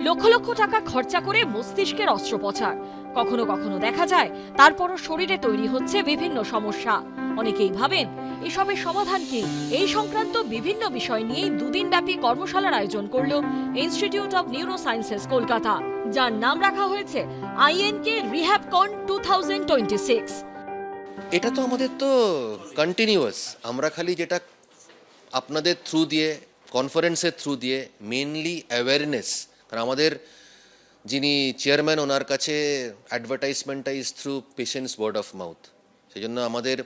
লক্ষ লক্ষ টাকা খরচা করে মস্তিষ্কের অস্ত্রোপচার। কখনো কখনো দেখা যায় তারপরও শরীরে তৈরি হচ্ছে বিভিন্ন সমস্যা। অনেকেই ভাবেন এসবের সমাধান কি। এই সংক্রান্ত বিভিন্ন বিষয় নিয়ে দুদিনব্যাপী কর্মশালার আয়োজন করল institute of neuro sciences Kolkata, যার নাম রাখা হয়েছে INK রিহ্যাবকন 2026। এটা তো আমাদের তো কন্টিনিউয়াস, আমরা খালি যেটা আপনাদের থ্রু দিয়ে, কনফারেন্সের থ্রু দিয়ে মেনলি অ্যাওয়ারনেস, কারণ আমাদের যিনি চেয়ারম্যান ওনার কাছে অ্যাডভার্টাইজমেন্টটা is through patients word of mouth. সেই জন্য আমাদের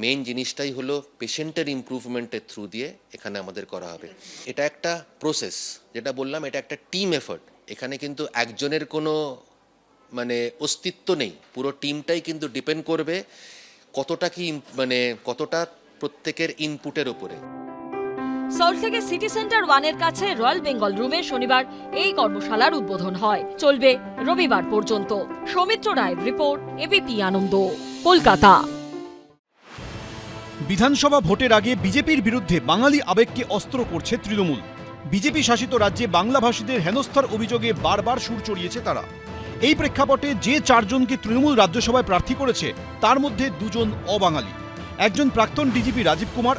মেন জিনিসটাই হলো পেশেন্টের ইমপ্রুভমেন্টের থ্রু দিয়ে এখানে আমাদের করা হবে। এটা একটা প্রসেস, যেটা বললাম এটা একটা টিম এফর্ট। এখানে কিন্তু একজনের কোনো অস্তিত্ব নেই, পুরো টিমটাই কিন্তু ডিপেন্ড করবে কতটা প্রত্যেকের ইনপুটের উপরে। সল্টলেকের সিটি সেন্টার 1-এর কাছে রয়্যাল বেঙ্গল রুমে শনিবার এই কর্মশালার উদ্বোধন হয়, চলবে রবিবার পর্যন্ত। সৌমিত্র রায়ের রিপোর্ট, এবিপি আনন্দ, কলকাতা। বিধানসভা ভোটের আগে বিজেপির বিরুদ্ধে বাঙালি আবেগকে অস্ত্র করছে তৃণমূল। বিজেপি শাসিত রাজ্যে বাংলাভাষীদের হেনস্থার অভিযোগে বারবার সুর চড়িয়েছে তারা। এই প্রেক্ষাপটে যে 4 জনকে তৃণমূল রাজ্যসভায় প্রার্থী করেছে তার মধ্যে 2 জন অবাঙালি। একজন প্রাক্তন ডিজিপি রাজীব কুমার,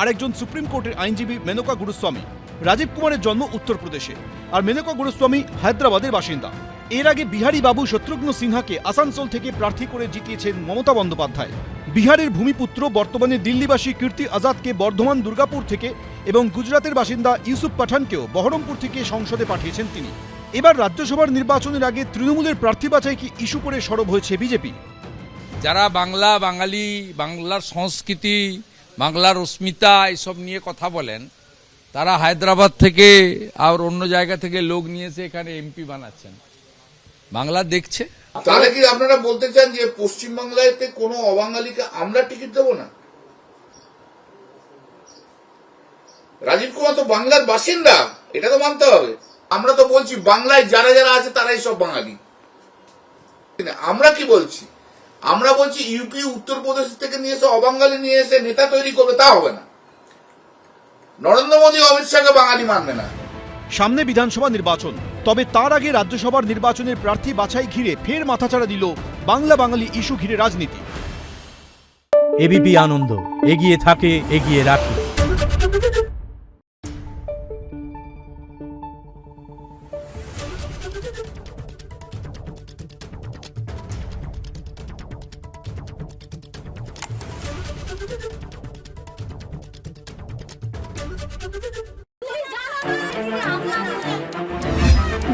আরেকজন সুপ্রিম কোর্টের আইনজীবী মেনকা গুরুস্বামী। রাজীব কুমারের জন্ম উত্তরপ্রদেশে, আর মেনকা গুরুস্বামী হায়দ্রাবাদের বাসিন্দা। এর আগে বিহারী বাবু শত্রুঘ্ন সিনহাকে আসানসোল থেকে প্রার্থী করে জিতিয়েছেন মমতা বন্দ্যোপাধ্যায়। বিহারের ভূমিপুত্র বর্তমানে দিল্লিবাসী কীর্তি আজাদকে বর্ধমান দুর্গাপুর থেকে এবং গুজরাতের বাসিন্দা ইউসুফ পাঠানকেও বহরমপুর থেকে সংসদে পাঠিয়েছেন তিনি। এবার রাজ্যসভার নির্বাচনের আগে তৃণমূলের প্রার্থী বাছাইকে ইস্যু করে সরব হয়েছে বিজেপি। যারা বাঙালি, বাংলার সংস্কৃতি, বাংলার অস্মিতা এসব নিয়ে কথা বলেন, তারা হায়দ্রাবাদ থেকে আর অন্য জায়গা থেকে লোক নিয়ে এসে এখানে এমপি বানাচ্ছেন। বাংলা দেখছে। তাহলে কি আপনারা বলতে চান যে পশ্চিমবাংলাতে কোনো অবাঙালিকে আমরা টিকিট দেবো না? রাজীব কুমার তো বাংলার বাসিন্দা, এটা তো মানতে হবে। আমরা তো বলছি বাংলায় যারা যারা আছে তারাই সব বাঙালি। আমরা কি বলছি? আমরা বলছি ইউপি, উত্তরপ্রদেশ থেকে নিয়ে এসে অবাঙালি নিয়ে এসে নেতা তৈরি করবে, তা হবে না। নরেন্দ্র মোদী, অমিত শাহকে বাঙালি মানবে না। সামনে বিধানসভা নির্বাচন, তবে তার আগে রাজ্যসভার নির্বাচনের প্রার্থী বাছাই ঘিরে ফের মাথাচাড়া দিল বাংলা বাঙালি ইস্যু ঘিরে রাজনীতি। এবিপি আনন্দ, এগিয়ে থাকে, এগিয়ে রাখে।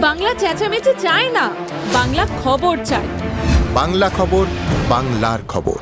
বাংলা চেঁচামেচি চায় না, বাংলা খবর চায়। বাংলা খবর, বাংলার খবর।